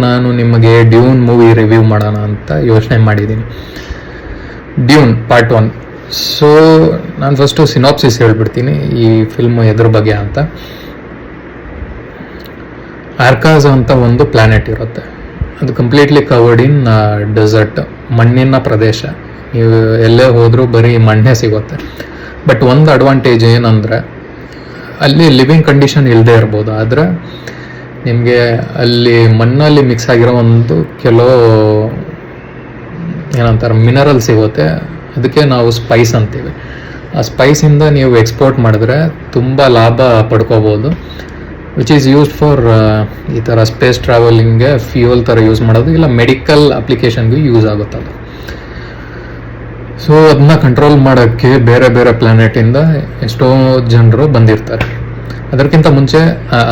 ನಾನು ನಿಮಗೆ dune movie review ಮಾಡೋಣ ಅಂತ ಯೋಚನೆ ಮಾಡಿದ್ದೀನಿ. Dune part 1. ಸೊ ನಾನು ಫಸ್ಟು ಸಿನಾಪ್ಸಿಸ್ ಹೇಳ್ಬಿಡ್ತೀನಿ ಈ ಫಿಲ್ಮ್ ಎದ್ರ ಬಗ್ಗೆ ಅಂತ. ಆರ್ಕಾಸ್ ಅಂತ ಒಂದು ಪ್ಲಾನೆಟ್ ಇರುತ್ತೆ. ಅದು ಕಂಪ್ಲೀಟ್ಲಿ ಕವರ್ಡ್ ಇನ್ ಡೆಸರ್ಟ್, ಮಣ್ಣಿನ ಪ್ರದೇಶ. ನೀವು ಎಲ್ಲೇ ಹೋದರೂ ಬರೀ ಮಣ್ಣೇ ಸಿಗುತ್ತೆ. ಬಟ್ ಒಂದು ಅಡ್ವಾಂಟೇಜ್ ಏನಂದರೆ ಅಲ್ಲಿ ಲಿವಿಂಗ್ ಕಂಡೀಷನ್ ಇಲ್ಲದೆ ಇರ್ಬೋದು, ಆದರೆ ನಿಮಗೆ ಅಲ್ಲಿ ಮಣ್ಣಲ್ಲಿ ಮಿಕ್ಸ್ ಆಗಿರೋ ಒಂದು ಕೆಲವು ಏನಂತಾರೆ ಮಿನರಲ್ ಸಿಗುತ್ತೆ. ಅದಕ್ಕೆ ನಾವು ಸ್ಪೈಸ್ ಅಂತೀವಿ. ಆ ಸ್ಪೈಸಿಂದ ನೀವು ಎಕ್ಸ್ಪೋರ್ಟ್ ಮಾಡಿದ್ರೆ ತುಂಬ ಲಾಭ ಪಡ್ಕೋಬೋದು, ವಿಚ್ ಈಸ್ ಯೂಸ್ಡ್ ಫಾರ್ ಈ ಥರ ಸ್ಪೇಸ್ ಟ್ರಾವೆಲಿಂಗ್ಗೆ ಫ್ಯೂಯಲ್ ಥರ ಯೂಸ್ ಮಾಡೋದು, ಇಲ್ಲ ಮೆಡಿಕಲ್ ಅಪ್ಲಿಕೇಶನ್ಗೂ ಯೂಸ್ ಆಗುತ್ತೆ ಅದು. ಸೊ ಅದನ್ನ ಕಂಟ್ರೋಲ್ ಮಾಡೋಕ್ಕೆ ಬೇರೆ ಬೇರೆ ಪ್ಲ್ಯಾನೆಟಿಂದ ಎಷ್ಟೋ ಜನರು ಬಂದಿರ್ತಾರೆ. ಅದಕ್ಕಿಂತ ಮುಂಚೆ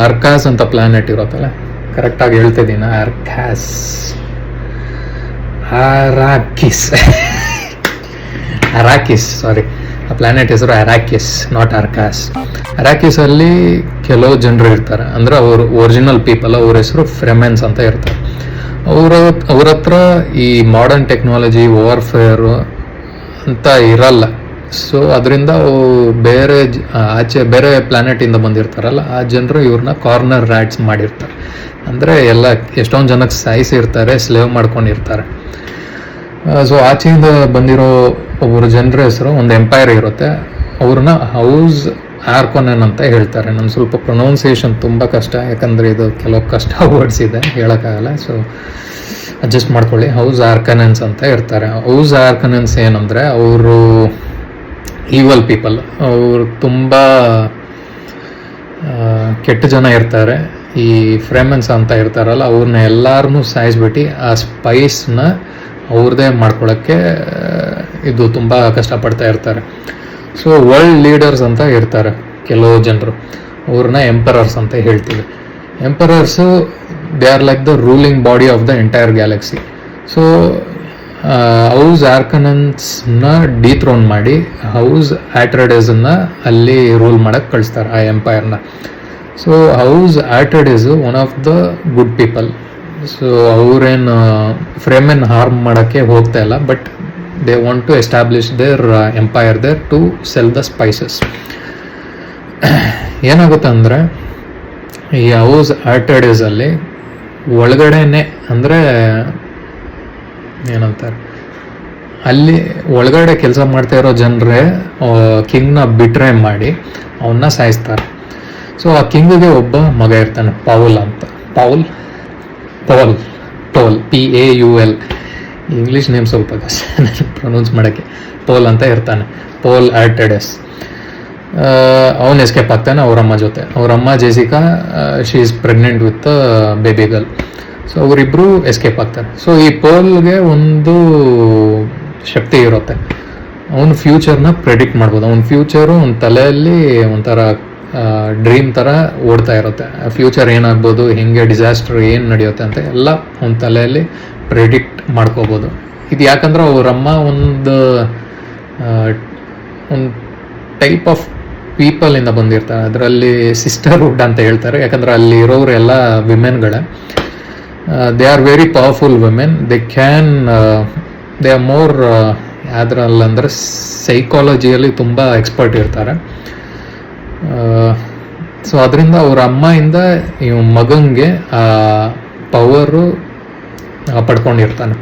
ಅರ್ಕಾಸ್ ಅಂತ ಪ್ಲ್ಯಾನೆಟ್ ಇರುತ್ತಲ್ಲ, ಕರೆಕ್ಟಾಗಿ ಹೇಳ್ತಿದ್ದೀನಿ, ಅರಾಕಿಸ್ ಸಾರಿ, ಆ ಪ್ಲ್ಯಾನೆಟ್ ಹೆಸರು ಅರಾಕಿಸ್, ನಾಟ್ ಅರ್ಕಾಸ್. ಅರಾಕಿಸಲ್ಲಿ ಕೆಲವು ಜನರು ಇರ್ತಾರೆ, ಅಂದರೆ ಅವರು ಒರಿಜಿನಲ್ ಪೀಪಲ್, ಅವ್ರ ಹೆಸರು ಫ್ರೆಮೆನ್ಸ್ ಅಂತ ಇರ್ತಾರೆ. ಅವ್ರ ಹತ್ರ ಈ ಮಾಡರ್ನ್ ಟೆಕ್ನಾಲಜಿ, ವಾರ್ಫೇರು ಅಂತ ಇರಲ್ಲ. ಸೊ ಅದರಿಂದ ಬೇರೆ ಆಚೆ ಬೇರೆ ಪ್ಲ್ಯಾನೆಟಿಂದ ಬಂದಿರ್ತಾರಲ್ಲ, ಆ ಜನರು ಇವ್ರನ್ನ ಕಾರ್ನರ್ ರ್ಯಾಟ್ಸ್ ಮಾಡಿರ್ತಾರೆ. ಅಂದರೆ ಎಲ್ಲ ಎಷ್ಟೊಂದು ಜನಕ್ಕೆ ಸಾಯಿಸಿರ್ತಾರೆ, ಸ್ಲೇವ್ ಮಾಡ್ಕೊಂಡಿರ್ತಾರೆ. ಸೊ ಆಚೆಯಿಂದ ಬಂದಿರೋ ಒಬ್ಬರು ಜನರ ಹೆಸರು, ಒಂದು ಎಂಪೈರ್ ಇರುತ್ತೆ, ಅವ್ರನ್ನ ಹೌಸ್ ಆರ್ಕೊನೆನ್ ಅಂತ ಹೇಳ್ತಾರೆ. ನಾನು ಸ್ವಲ್ಪ ಪ್ರೊನೌನ್ಸಿಯೇಷನ್ ತುಂಬ ಕಷ್ಟ, ಯಾಕಂದರೆ ಇದು ಕೆಲವು ಕಷ್ಟ ವರ್ಡ್ಸ್ ಇದೆ, ಹೇಳೋಕ್ಕಾಗಲ್ಲ. ಸೊ ಅಡ್ಜಸ್ಟ್ ಮಾಡ್ಕೊಳ್ಳಿ. ಹೌಸ್ ಆರ್ಕನೆನ್ಸ್ ಅಂತ ಇರ್ತಾರೆ. ಹೌಸ್ ಆರ್ಕನೆನ್ಸ್ ಏನಂದರೆ ಅವರು ಈವಲ್ ಪೀಪಲ್, ಅವರು ತುಂಬ ಕೆಟ್ಟ ಜನ ಇರ್ತಾರೆ. ಈ ಫ್ರೆಮೆನ್ಸ್ ಅಂತ ಇರ್ತಾರಲ್ಲ, ಅವ್ರನ್ನ ಎಲ್ಲರನ್ನೂ ಸಾಯಿಸ್ಬಿಟ್ಟು ಆ ಸ್ಪೈಸ್ನ ಅವ್ರದ್ದೇ ಮಾಡ್ಕೊಳ್ಳೋಕ್ಕೆ ಇದು ತುಂಬ ಕಷ್ಟಪಡ್ತಾ ಇರ್ತಾರೆ. ಸೊ ವರ್ಲ್ಡ್ ಲೀಡರ್ಸ್ ಅಂತ ಇರ್ತಾರೆ ಕೆಲವು ಜನರು, ಅವ್ರನ್ನ ಎಂಪರರ್ಸ್ ಅಂತ ಹೇಳ್ತೀವಿ. Emperors they are like the ruling body of the entire galaxy. So house ಆರ್ಕನೆನ್ಸ್ನ ಡಿಥ್ರೋನ್ ಮಾಡಿ ಹೌಸ್ ಆಟ್ರೆಡೆಸ್ನ ಅಲ್ಲಿ ರೂಲ್ ಮಾಡೋಕ್ಕೆ ಕಳಿಸ್ತಾರೆ, ಆ ಎಂಪೈರ್ನ. So house Atreides one of the good people. So ಅವರೇನು ಫ್ರೇಮೆನ್ ಹಾರ್ಮ್ ಮಾಡೋಕ್ಕೆ ಹೋಗ್ತಾ ಇಲ್ಲ, but they want to establish their empire there to sell the spices. ಏನಾಗುತ್ತೆ ಅಂದರೆ ಈ ಹೌಸ್ ಆಟ್ರೆಡೆಸಲ್ಲಿ ಒಳಗಡೆನೆ, ಅಂದರೆ ಏನಂತಾರೆ, ಅಲ್ಲಿ ಒಳಗಡೆ ಕೆಲಸ ಮಾಡ್ತಾ ಇರೋ ಜನರೇ ಕಿಂಗ್ನ ಬಿಟ್ರೆ ಮಾಡಿ ಅವನ್ನ ಸಾಯಿಸ್ತಾರೆ. ಸೊ ಆ ಕಿಂಗ್ಗೆ ಒಬ್ಬ ಮಗ ಇರ್ತಾನೆ, ಪೌಲ್ ಅಂತ. ಪೌಲ್ PAUL, ಇಂಗ್ಲೀಷ್ ನೇಮ್ ಸ್ವಲ್ಪ ಕಷ್ಟ ಪ್ರೊನೌನ್ಸ್ ಮಾಡೋಕ್ಕೆ. ಪೌಲ್ ಅಂತ ಇರ್ತಾನೆ, ಪೌಲ್ ಆರ್ಟೆಡೆಸ್. ಅವನು ಎಸ್ಕೇಪ್ ಆಗ್ತಾನೆ ಅವರಮ್ಮ ಜೊತೆ. ಅವರಮ್ಮ Jessica, she is pregnant with baby girl. So ಅವರಿಬ್ಬರು ಎಸ್ಕೇಪ್ ಆಗ್ತಾರೆ. ಸೊ ಈ ಪೌಲ್ಗೆ ಒಂದು ಶಕ್ತಿ ಇರುತ್ತೆ, ಅವನು ಫ್ಯೂಚರ್ನ ಪ್ರೆಡಿಕ್ಟ್ ಮಾಡ್ಬೋದು. ಅವನ ಫ್ಯೂಚರು ಅವನ ತಲೆಯಲ್ಲಿ ಒಂಥರ ಡ್ರೀಮ್ ಥರ ಓಡ್ತಾ ಇರುತ್ತೆ. ಫ್ಯೂಚರ್ ಏನಾಗ್ಬೋದು, ಹೆಂಗೆ ಡಿಸಾಸ್ಟರ್ ಏನು ನಡೆಯುತ್ತೆ ಅಂತ ಎಲ್ಲ ಅವನ ತಲೆಯಲ್ಲಿ ಪ್ರೆಡಿಕ್ಟ್ ಮಾಡ್ಕೋಬೋದು. ಇದು ಯಾಕಂದ್ರೆ ಅವರಮ್ಮ ಒಂದು ಟೈಪ್ ಆಫ್ ಪೀಪಲಿಂದ ಬಂದಿರ್ತಾರೆ. ಅದರಲ್ಲಿ ಸಿಸ್ಟರ್ಹುಡ್ ಅಂತ ಹೇಳ್ತಾರೆ, ಯಾಕಂದರೆ ಅಲ್ಲಿ ಇರೋರು ಎಲ್ಲ ವಿಮೆನ್ಗಳೇ. They are very powerful women. They are more ಯಾವುದ್ರಲ್ಲಂದರೆ ಸೈಕಾಲಜಿಯಲ್ಲಿ ತುಂಬ ಎಕ್ಸ್ಪರ್ಟ್ ಇರ್ತಾರೆ. ಸೊ ಅದರಿಂದ ಅವ್ರ ಅಮ್ಮಯಿಂದ ಇವ್ ಮಗಂಗೆ ಆ ಪವರು ಪಡ್ಕೊಂಡಿರ್ತಾನೆ.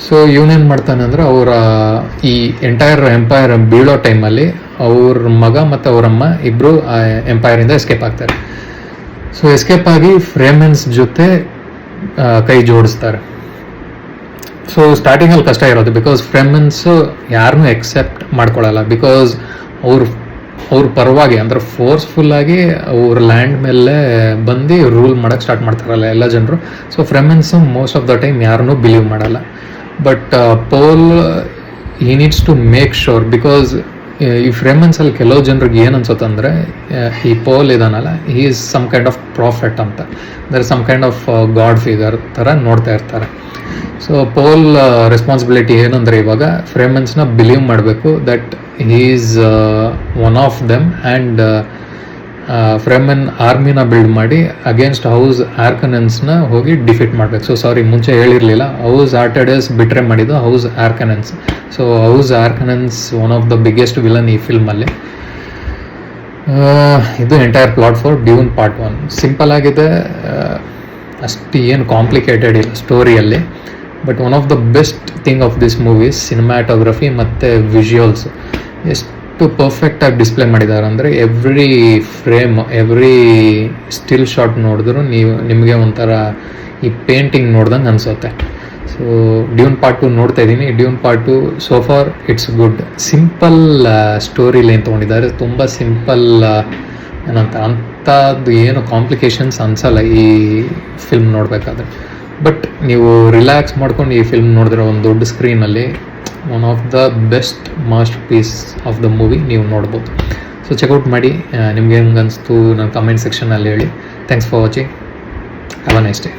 ಸೊ ಇವನೇನು ಮಾಡ್ತಾನೆ ಅಂದರೆ ಅವರ ಈ ಎಂಟೈರ್ ಎಂಪೈರ್ ಬೀಳೋ ಟೈಮಲ್ಲಿ ಅವ್ರ ಮಗ ಮತ್ತು ಅವರಮ್ಮ ಇಬ್ಬರು ಆ ಎಂಪೈರಿಂದ ಎಸ್ಕೇಪ್ ಆಗ್ತಾರೆ. ಸೊ ಎಸ್ಕೇಪ್ ಆಗಿ ಫ್ರೇಮೆನ್ಸ್ ಜೊತೆ ಕೈ ಜೋಡಿಸ್ತಾರೆ. ಸೊ ಸ್ಟಾರ್ಟಿಂಗಲ್ಲಿ ಕಷ್ಟ ಇರೋದು, ಬಿಕಾಸ್ ಫ್ರೆಮೆನ್ಸು ಯಾರನ್ನೂ ಎಕ್ಸೆಪ್ಟ್ ಮಾಡ್ಕೊಳ್ಳಲ್ಲ. ಬಿಕಾಸ್ ಅವ್ರ ಪರವಾಗಿ, ಅಂದರೆ ಫೋರ್ಸ್ಫುಲ್ಲಾಗಿ ಅವ್ರ ಲ್ಯಾಂಡ್ ಮೇಲೆ ಬಂದು ರೂಲ್ ಮಾಡೋಕ್ಕೆ ಸ್ಟಾರ್ಟ್ ಮಾಡ್ತಾರಲ್ಲ ಎಲ್ಲ ಜನರು. So Fremens most of the time ಯಾರನ್ನೂ ಬಿಲೀವ್ ಮಾಡಲ್ಲ. But Paul he needs to make sure, because ಈ ಫ್ರೆಮೆನ್ಸಲ್ಲಿ ಕೆಲವು ಜನರಿಗೆ ಏನು ಅನ್ಸುತ್ತಂದರೆ ಈ ಪೌಲ್ ಇದಾನಲ್ಲ, he is some kind of prophet ಅಂತ, ಅಂದರೆ some kind of god figure ಥರ ನೋಡ್ತಾ ಇರ್ತಾರೆ. ಸೊ ಪೌಲ್ ರೆಸ್ಪಾನ್ಸಿಬಿಲಿಟಿ ಏನಂದರೆ ಇವಾಗ ಫ್ರೇಮೆನ್ಸ್ನ ಬಿಲೀವ್ ಮಾಡಬೇಕು that he is one of them, and Fremen ಆರ್ಮಿನ ಬಿಲ್ಡ್ ಮಾಡಿ ಅಗೇನ್ಸ್ಟ್ ಹೌಸ್ ಆರ್ಕನೆನ್ಸ್ನ ಹೋಗಿ ಡಿಫೀಟ್ ಮಾಡಬೇಕು. ಸೊ ಸಾರಿ, ಮುಂಚೆ ಹೇಳಿರಲಿಲ್ಲ, ಹೌಸ್ ಆರ್ಟೆಡಸ್ ಬಿಟ್ರೆ ಮಾಡಿದ್ದು house Harkonnens. So house Harkonnens one of the biggest villain ಈ ಫಿಲ್ಮಲ್ಲಿ. ಇದು entire plot for Dune part 1. Simple ಆಗಿದೆ, ಅಷ್ಟು ಏನು ಕಾಂಪ್ಲಿಕೇಟೆಡ್ ಇಲ್ಲ ಸ್ಟೋರಿಯಲ್ಲಿ. But one of the best thing of this movies cinematography ಮತ್ತು ವಿಜುವಲ್ಸ್ ಎಷ್ಟು ಪರ್ಫೆಕ್ಟಾಗಿ ಡಿಸ್ಪ್ಲೇ ಮಾಡಿದ್ದಾರೆ ಅಂದರೆ every frame, every still shot ನೋಡಿದ್ರು ನಿಮಗೆ ಒಂಥರ ಈ ಪೇಂಟಿಂಗ್ ನೋಡ್ದಂಗೆ ಅನಿಸುತ್ತೆ. ಸೊ ಡ್ಯೂನ್ ಪಾರ್ಟ್ 2 ನೋಡ್ತಾ ಇದ್ದೀನಿ. Dune part 2 so far it's good. Simple story line ತೊಗೊಂಡಿದ್ದಾರೆ, ತುಂಬ ಸಿಂಪಲ್, ಏನಂತ ಅಂಥದ್ದು ಏನು ಕಾಂಪ್ಲಿಕೇಶನ್ಸ್ ಅನಿಸಲ್ಲ ಈ ಫಿಲ್ಮ್ ನೋಡಬೇಕಾದ್ರೆ. ಬಟ್ ನೀವು ರಿಲ್ಯಾಕ್ಸ್ ಮಾಡ್ಕೊಂಡು ಈ ಫಿಲ್ಮ್ ನೋಡಿದ್ರೆ ಒಂದು ದೊಡ್ಡ ಸ್ಕ್ರೀನಲ್ಲಿ one of the best masterpiece of the movie ನೀವು ನೋಡ್ಬೋದು. ಸೊ ಚೆಕ್ಔಟ್ ಮಾಡಿ. ನಿಮ್ಗೆ ಹೆಂಗೆ ಅನಿಸ್ತು ನನ್ನ ಕಮೆಂಟ್ ಸೆಕ್ಷನಲ್ಲಿ ಹೇಳಿ. Thanks for watching. Have a nice day.